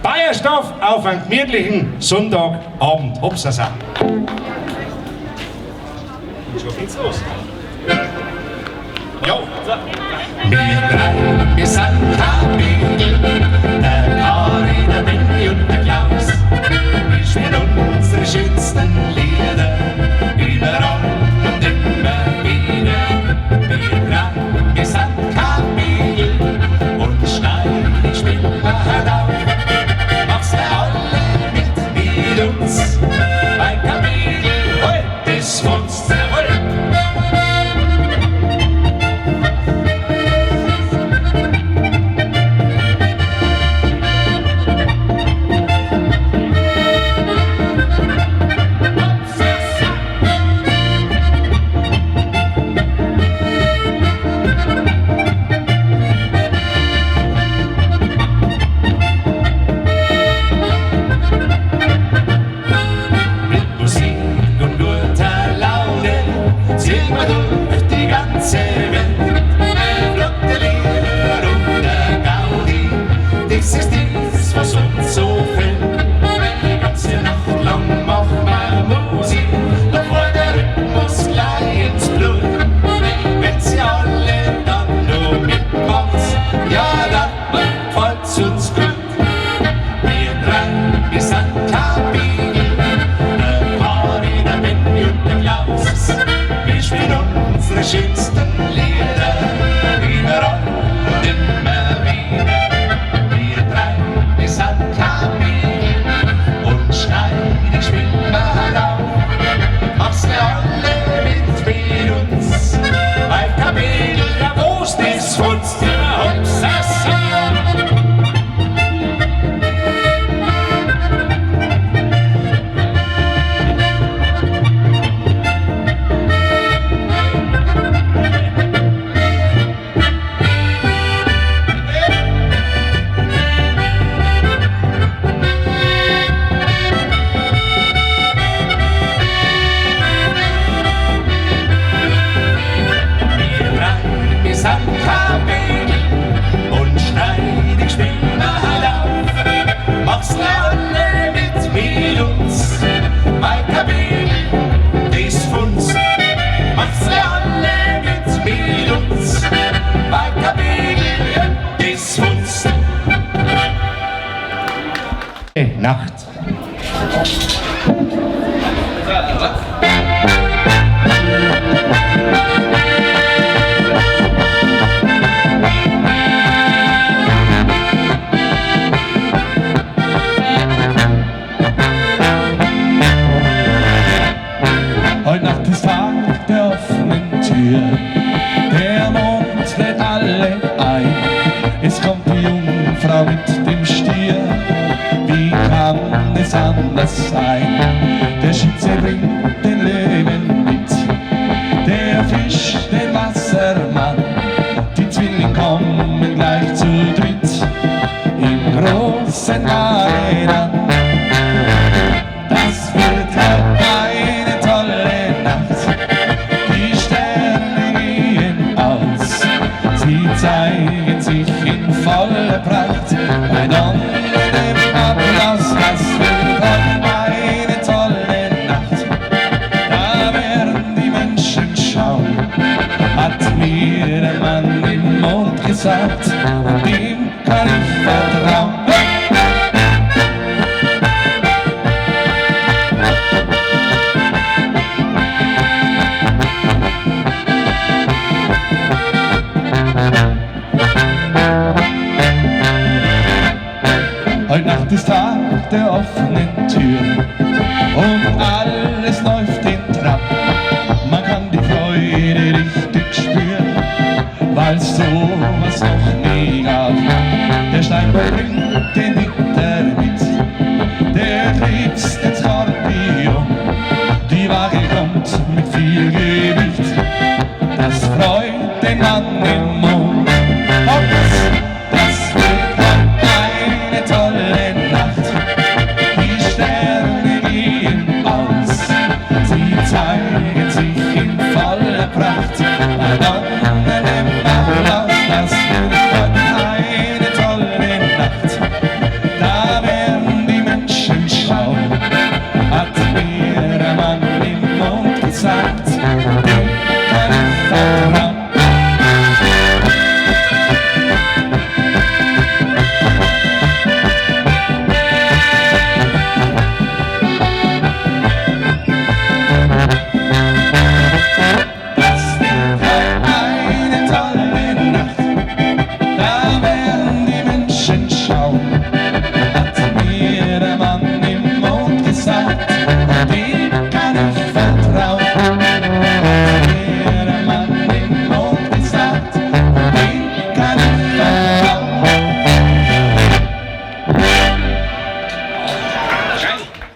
Baiersdorf auf einen gemütlichen Sonntagabend. Hopsasa. Und schon geht's los. Jo. Wir drei, wir sind KaBeGl, der Kari, der Benny und der Klaus. Wir spielen unsere schönsten Lieder, überall und immer wieder. Wir drei, wir sind KaBeGl und schneidig spielen wir auf. Mach's alle mit uns, bei KaBeGl, heute ist uns jawohl. Schönsten Lieder, überall und immer wieder. Wir drei, wir sind KaBeGl und schneidig spielen wir auf. Mach's mir alle mit uns, weil KaBeGl, ja wo's des Funst, immer Hopsasa. KaBeGl und schneidig spielen wir auf. Mach's alle mit uns, weil KaBeGl, des Funds. Mach's alle mit uns, weil KaBeGl, des Funds. Nacht. Heute Nacht ist Tag der offenen Tür, der Mond lädt alle ein. Es kommt die Jungfrau mit dem Stier, wie kann es anders sein? Der Schütze bringt den Löwen mit, der Fisch den Wassermann. Die Zwillinge kommen gleich zu dritt im großen Wagen an. Das wird halt eine tolle Nacht, die Sterne gehen aus, sie zeigen sich in voller Pracht, bei donnerndem Applaus. Das wird halt eine tolle Nacht, da werden die Menschen schauen, hat mir der Mann im Mond gesagt, und dem kann ich vertrauen. Heute Nacht ist Tag der offenen Tür und alles läuft in Trab. Man kann die Freude richtig spüren, weil's so